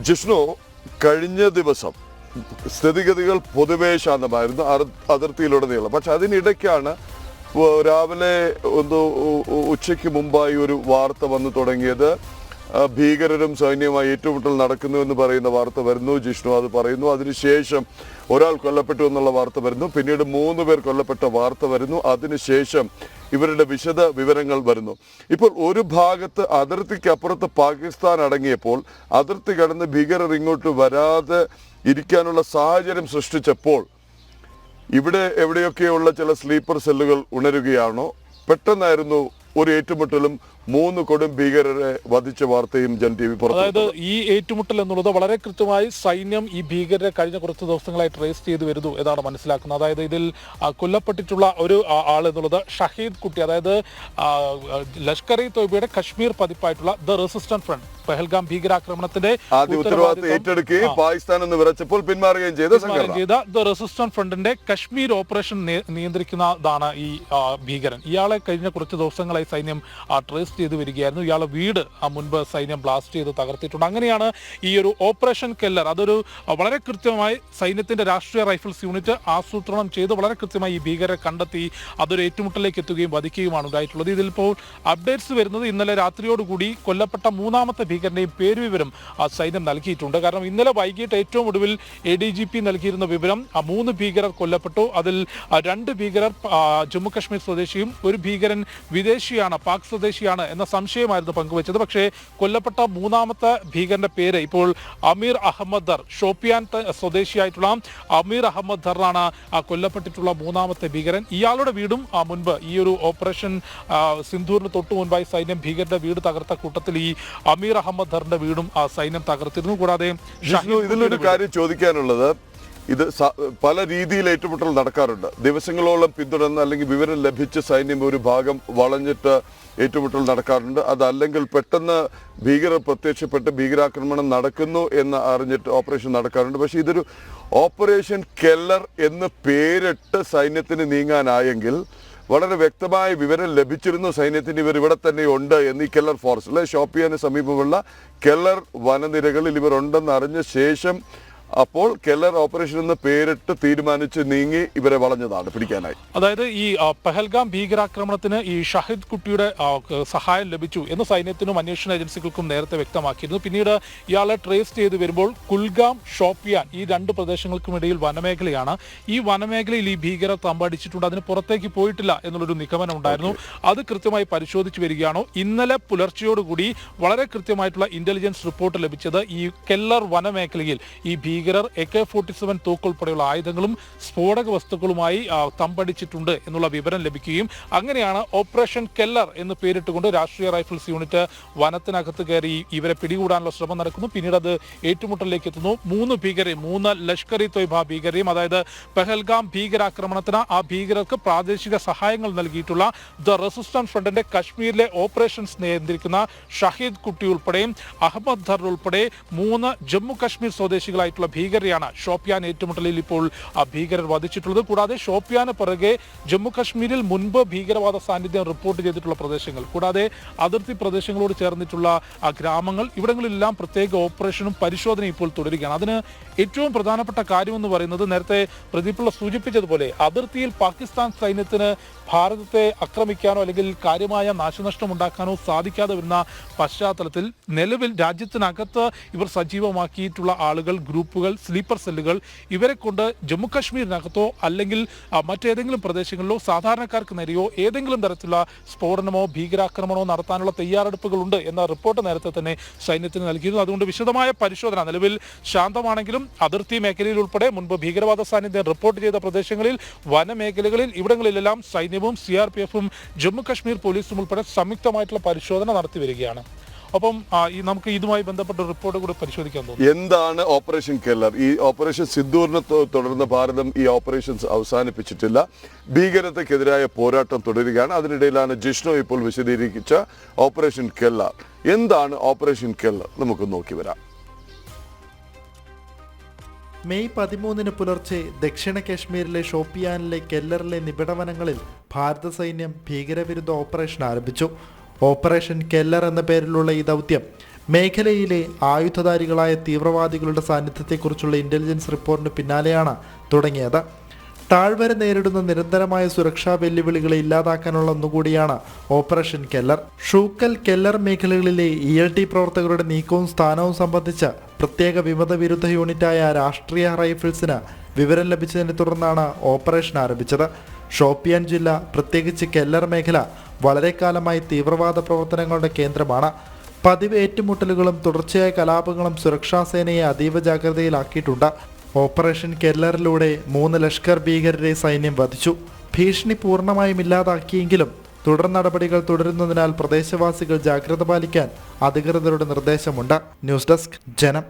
ജിഷ്ണു, കഴിഞ്ഞ ദിവസം സ്ഥിതിഗതികൾ പൊതുവേ ശാന്തമായിരുന്നു അതിർത്തിയിലുടനീളം. പക്ഷെ അതിനിടയ്ക്കാണ് രാവിലെ ഉച്ചയ്ക്ക് മുമ്പായി ഒരു വാർത്ത വന്നു തുടങ്ങിയത്. ഭീകരരും സൈന്യവുമായി ഏറ്റുമുട്ടൽ നടക്കുന്നു എന്ന് പറയുന്ന വാർത്ത വരുന്നു. ജിഷ്ണു അത് പറയുന്നു. അതിനുശേഷം ഒരാൾ കൊല്ലപ്പെട്ടു എന്നുള്ള വാർത്ത വരുന്നു. പിന്നീട് 3 പേർ കൊല്ലപ്പെട്ട വാർത്ത വരുന്നു. അതിനുശേഷം ഇവരുടെ വിശദ വിവരങ്ങൾ വരുന്നു. ഇപ്പോൾ ഒരു ഭാഗത്ത് അതിർത്തിക്കപ്പുറത്ത് പാകിസ്ഥാൻ അടങ്ങിയപ്പോൾ അതിർത്തി കടന്ന് ഭീകരർ ഇങ്ങോട്ട് വരാതെ ഇരിക്കാനുള്ള സാഹചര്യം സൃഷ്ടിച്ചപ്പോൾ ഇവിടെ എവിടെയൊക്കെയുള്ള ചില സ്ലീപ്പർ സെല്ലുകൾ ഉണരുകയാണോ? പെട്ടെന്നായിരുന്നു ഒരു ഏറ്റുമുട്ടലും 3 കൊടും ഭീകരരെ വധിച്ച വാർത്തയും ജൻ TV പുറത്തു. അതായത് ഈ ഏറ്റുമുട്ടൽ എന്നുള്ളത് വളരെ കൃത്യമായി സൈന്യം ഈ ഭീകരരെ കഴിഞ്ഞ കുറച്ച് ദിവസങ്ങളായി ട്രേസ് ചെയ്ത് വരുന്നു എന്നാണ് മനസ്സിലാക്കുന്നത്. അതായത് ഇതിൽ കൊല്ലപ്പെട്ടിട്ടുള്ള ഒരു ആൾ എന്നുള്ളത് ഷഹീദ് കുട്ടി, അതായത് ലഷ്കർ ഇ തോയ്ബയുടെ കശ്മീർ പതിപ്പായിട്ടുള്ള ദ റെസിസ്റ്റന്റ് ഫ്രണ്ട്, പെഹൽഗാം ഭീകരാക്രമണത്തിന്റെ ഉത്തരവാദിത്തം ഏറ്റെടുക്കുകയും പാകിസ്ഥാൻ എന്ന് വിറച്ചപ്പോൾ പിന്മാറുകയും ചെയ്ത ദ റെസിസ്റ്റന്റ് ഫ്രണ്ടിന്റെ കശ്മീർ ഓപ്പറേഷൻ നിയന്ത്രിക്കുന്നതാണ് ഈ ഭീകരൻ. ഇയാളെ കഴിഞ്ഞ കുറച്ച് ദിവസങ്ങളായി സൈന്യം ട്രേസ് ചെയ്ത് വരികയായിരുന്നു. ഇയാളെ വീട് മുൻപ് സൈന്യം ബ്ലാസ്റ്റ് ചെയ്ത് തകർത്തിട്ടുണ്ട്. അങ്ങനെയാണ് ഈ ഒരു ഓപ്പറേഷൻ കെല്ലർ, അതൊരു വളരെ കൃത്യമായി സൈന്യത്തിന്റെ രാഷ്ട്രീയ റൈഫിൾസ് യൂണിറ്റ് ആസൂത്രണം ചെയ്ത് വളരെ കൃത്യമായി ഈ ഭീകരരെ കണ്ടെത്തി അതൊരു ഏറ്റുമുട്ടലിലേക്ക് എത്തുകയും വധിക്കുകയുമാണ് ഉണ്ടായിട്ടുള്ളത്. ഇതിലിപ്പോൾ അപ്ഡേറ്റ്സ് വരുന്നത് ഇന്നലെ രാത്രിയോടുകൂടി കൊല്ലപ്പെട്ട 3ാമത്തെ ഭീകരന്റെയും പേരുവിവരം സൈന്യം നൽകിയിട്ടുണ്ട്. കാരണം ഇന്നലെ വൈകിട്ട് ഏറ്റവും ഒടുവിൽ ADGP നൽകിയിരുന്ന വിവരം 3 ഭീകരർ കൊല്ലപ്പെട്ടു. അതിൽ 2 ഭീകരർ ജമ്മു കശ്മീർ സ്വദേശിയും 1 ഭീകരൻ വിദേശിയാണ്, പാക് സ്വദേശിയാണ് എന്ന സംശയമായിരുന്നു പങ്കുവച്ചത്. പക്ഷേ കൊല്ലപ്പെട്ട 3ാമത്തെ ഭീകരന്റെ പേര് ഇപ്പോൾ അമീർ അഹമ്മദ് ദർ, ഷോപ്പിയാൻ സ്വദേശിയായിട്ടുള്ള അമീർ അഹമ്മദ് ദറാണ് കൊല്ലപ്പെട്ടിട്ടുള്ള 3ാമത്തെ ഭീകരൻ. ഇയാളുടെ വീടും മുൻപ് ഈ ഒരു ഓപ്പറേഷൻ സിന്ധൂരിന് തൊട്ടു മുൻപായി സൈന്യം ഭീകരന്റെ വീട് തകർത്ത കൂട്ടത്തിൽ ഈ അമീർ അഹമ്മദ് ദറിന്റെ വീടും സൈന്യം തകർത്തിരുന്നു. കൂടാതെ ഇതിലൊരു കാര്യം ചോദിക്കാനുള്ളത്, ഇത് പല രീതിയിൽ ഏറ്റുമുട്ടൽ നടക്കാറുണ്ട്. ദിവസങ്ങളോളം പിന്തുടർന്ന് അല്ലെങ്കിൽ വിവരം ലഭിച്ച് സൈന്യം ഒരു ഭാഗം വളഞ്ഞിട്ട് ഏറ്റുമുട്ടൽ നടക്കാറുണ്ട്. അതല്ലെങ്കിൽ പെട്ടെന്ന് ഭീകരർ പ്രത്യക്ഷപ്പെട്ട് ഭീകരാക്രമണം നടക്കുന്നു എന്ന് അറിഞ്ഞിട്ട് ഓപ്പറേഷൻ നടക്കാറുണ്ട്. പക്ഷേ ഇതൊരു ഓപ്പറേഷൻ കെല്ലർ എന്ന് പേരിട്ട് സൈന്യത്തിന് നീങ്ങാനായെങ്കിൽ വളരെ വ്യക്തമായ വിവരം ലഭിച്ചിരുന്നു സൈന്യത്തിന് ഇവർ ഇവിടെ തന്നെ ഉണ്ട് എന്ന്. ഈ കെല്ലർ ഫോറസ്റ്റിലെ ഷോപ്പിയാന് സമീപമുള്ള കെല്ലർ വനനിരകളിൽ ഇവർ ഉണ്ടെന്ന് അറിഞ്ഞ ശേഷം അപ്പോൾ കെല്ലർ ഓപ്പറേഷൻ എന്ന് പേരിട്ട് തീരുമാനിച്ച് നീങ്ങി ഇവരെ വളഞ്ഞതാണ് പിടിക്കാനായി. അതായത് ഈ പെഹൽഗാം ഭീകരാക്രമണത്തിന് ഈ ഷഹീദ് കുട്ടിയുടെ സഹായം ലഭിച്ചു എന്ന് സൈന്യത്തിനും അന്വേഷണ ഏജൻസികൾക്കും നേരത്തെ വ്യക്തമാക്കിയിരുന്നു. പിന്നീട് ഇയാളെ ട്രേസ് ചെയ്ത് വരുമ്പോൾ കുൽഗാം, ഷോപ്പിയാൻ ഈ 2 പ്രദേശങ്ങൾക്കും ഇടയിൽ വനമേഖലയാണ്. ഈ വനമേഖലയിൽ ഈ ഭീകരർ തമ്പടിച്ചിട്ടുണ്ട്, അതിന് പുറത്തേക്ക് പോയിട്ടില്ല എന്നുള്ളൊരു നിഗമനം ഉണ്ടായിരുന്നു. അത് കൃത്യമായി പരിശോധിച്ച് വരികയാണോ? ഇന്നലെ പുലർച്ചയോടുകൂടി വളരെ കൃത്യമായിട്ടുള്ള ഇന്റലിജൻസ് റിപ്പോർട്ട് ലഭിച്ചത് ഈ കെല്ലർ വനമേഖലയിൽ ഈ ഭീകരർ AK-47 തോക്കുൾപ്പെടെയുള്ള ആയുധങ്ങളും സ്ഫോടക വസ്തുക്കളുമായി തമ്പടിച്ചിട്ടുണ്ട് എന്നുള്ള വിവരം ലഭിക്കുകയും അങ്ങനെയാണ് ഓപ്പറേഷൻ കെല്ലർ എന്ന് പേരിട്ടുകൊണ്ട് രാഷ്ട്രീയ റൈഫിൾസ് യൂണിറ്റ് വനത്തിനകത്ത് കയറി ഇവരെ പിടികൂടാനുള്ള ശ്രമം നടക്കുന്നു. പിന്നീട് അത് ഏറ്റുമുട്ടലിലേക്ക് എത്തുന്നു. 3 ഭീകരെയും 3 ലഷ്കർ ഇ തോയ്ബ ഭീകരെയും, അതായത് പെഹൽഗാം ഭീകരാക്രമണത്തിന് ആ ഭീകരർക്ക് പ്രാദേശിക സഹായങ്ങൾ നൽകിയിട്ടുള്ള ദ റെസിസ്റ്റന്റ് ഫ്രണ്ടിന്റെ കശ്മീരിലെ ഓപ്പറേഷൻസ് നിയന്ത്രിക്കുന്ന ഷഹീദ് കുട്ടി ഉൾപ്പെടെയും അഹമ്മദ് ദർ ഉൾപ്പെടെ 3 ജമ്മു കശ്മീർ സ്വദേശികളായിട്ടുള്ള ഭീകരരെയാണ് ഷോപ്പിയാൻ ഏറ്റുമുട്ടലിൽ ഇപ്പോൾ ഭീകരർ വധിച്ചിട്ടുള്ളത്. കൂടാതെ ഷോപ്പിയാന് പിറകെ ജമ്മു കശ്മീരിൽ മുൻപ് ഭീകരവാദ സാന്നിധ്യം റിപ്പോർട്ട് ചെയ്തിട്ടുള്ള പ്രദേശങ്ങൾ, കൂടാതെ അതിർത്തി പ്രദേശങ്ങളോട് ചേർന്നിട്ടുള്ള ഗ്രാമങ്ങൾ, ഇവിടങ്ങളിലെല്ലാം പ്രത്യേക ഓപ്പറേഷനും പരിശോധനയും ഇപ്പോൾ തുടരുകയാണ്. അതിന് ഏറ്റവും പ്രധാനപ്പെട്ട കാര്യമെന്ന് പറയുന്നത് നേരത്തെ പ്രദീപിള്ള സൂചിപ്പിച്ചതുപോലെ അതിർത്തിയിൽ പാകിസ്ഥാൻ സൈന്യത്തിന് ഭാരതത്തെ ആക്രമിക്കാനോ അല്ലെങ്കിൽ കാര്യമായ നാശനഷ്ടം ഉണ്ടാക്കാനോ സാധിക്കാതെ വരുന്ന പശ്ചാത്തലത്തിൽ നിലവിൽ രാജ്യത്തിനകത്ത് ഇവർ സജീവമാക്കിയിട്ടുള്ള ആളുകൾ, ഗ്രൂപ്പുകൾ, സ്ലീപ്പർ സെല്ലുകൾ, ഇവരെ കൊണ്ട് ജമ്മു കാശ്മീരിനകത്തോ അല്ലെങ്കിൽ മറ്റേതെങ്കിലും പ്രദേശങ്ങളിലോ സാധാരണക്കാർക്ക് നേരെയോ ഏതെങ്കിലും തരത്തിലുള്ള സ്ഫോടനമോ ഭീകരാക്രമണമോ നടത്താനുള്ള തയ്യാറെടുപ്പുകളുണ്ട് എന്ന റിപ്പോർട്ട് നേരത്തെ തന്നെ സൈന്യത്തിന് നൽകിയിരുന്നു. അതുകൊണ്ട് വിശദമായ പരിശോധന നിലവിൽ ശാന്തമാണെങ്കിലും അതിർത്തി മേഖലയിൽ ഉൾപ്പെടെ മുൻപ് ഭീകരവാദ സാന്നിധ്യം റിപ്പോർട്ട് ചെയ്ത പ്രദേശങ്ങളിൽ, വനമേഖലകളിൽ, ഇവിടങ്ങളിലെല്ലാം സൈന്യവും CRPF-ഉം ജമ്മു കാശ്മീർ പോലീസും ഉൾപ്പെടെ സംയുക്തമായിട്ടുള്ള പരിശോധന നടത്തി വരികയാണ്. അപ്പം നമുക്ക് ഇതുമായി ബന്ധപ്പെട്ട റിപ്പോർട്ട് കൂടി പരിശോധിക്കാൻ തോന്നുന്നു. എന്താണ് ഓപ്പറേഷൻ കെല്ലർ? ഈ ഓപ്പറേഷൻ സിന്ധൂരിനെ തുടർന്ന് ഭാരതം ഈ ഓപ്പറേഷൻസ് അവസാനിപ്പിച്ചിട്ടില്ല. ഭീകരതയ്ക്കെതിരായ പോരാട്ടം തുടരുകയാണ്. അതിനിടയിലാണ് ജിഷ്ണു ഇപ്പോൾ വിശദീകരിച്ച ഓപ്പറേഷൻ കെല്ലർ. എന്താണ് ഓപ്പറേഷൻ കെല്ലർ? നമുക്ക് നോക്കി വരാം. മെയ് 13 പുലർച്ചെ ദക്ഷിണ കാശ്മീരിലെ ഷോപ്പിയാനിലെ കെല്ലറിലെ നിബിഡവനങ്ങളിൽ ഭാരത സൈന്യം ഭീകരവിരുദ്ധ ഓപ്പറേഷൻ ആരംഭിച്ചു. ഓപ്പറേഷൻ കെല്ലർ എന്ന പേരിലുള്ള ഈ ദൗത്യം മേഖലയിലെ ആയുധധാരികളായ തീവ്രവാദികളുടെ സാന്നിധ്യത്തെക്കുറിച്ചുള്ള ഇന്റലിജൻസ് റിപ്പോർട്ടിന് പിന്നാലെയാണ് തുടങ്ങിയത്. താഴ്വര നേരിടുന്ന നിരന്തരമായ സുരക്ഷാ വെല്ലുവിളികളെ ഇല്ലാതാക്കാനുള്ള ഒന്നുകൂടിയാണ് ഓപ്പറേഷൻ കെല്ലർ. ഷൂക്കൽ കെല്ലർ മേഖലകളിലെ ELT പ്രവർത്തകരുടെ നീക്കവും സ്ഥാനവും സംബന്ധിച്ച് പ്രത്യേക വിമതവിരുദ്ധ യൂണിറ്റായ രാഷ്ട്രീയ റൈഫിൾസിന് വിവരം ലഭിച്ചതിനെ തുടർന്നാണ് ഓപ്പറേഷൻ ആരംഭിച്ചത്. ഷോപ്പിയാൻ ജില്ല, പ്രത്യേകിച്ച് കെല്ലർ മേഖല വളരെ കാലമായി തീവ്രവാദ പ്രവർത്തനങ്ങളുടെ കേന്ദ്രമാണ്. പതിവ് ഏറ്റുമുട്ടലുകളും തുടർച്ചയായ കലാപങ്ങളും സുരക്ഷാ സേനയെ അതീവ ജാഗ്രതയിലാക്കിയിട്ടുണ്ട്. ഓപ്പറേഷൻ കെല്ലറിലൂടെ 3 ലഷ്കർ ഭീകരരെ സൈന്യം വധിച്ചു. ഭീഷണി പൂർണ്ണമായും ഇല്ലാതാക്കിയെങ്കിലും തുടർ നടപടികൾ തുടരുന്നതിനാൽ പ്രദേശവാസികൾ ജാഗ്രത പാലിക്കാൻ അധികൃതരുടെ നിർദ്ദേശമുണ്ട്. ന്യൂസ് ഡെസ്ക്, ജനം.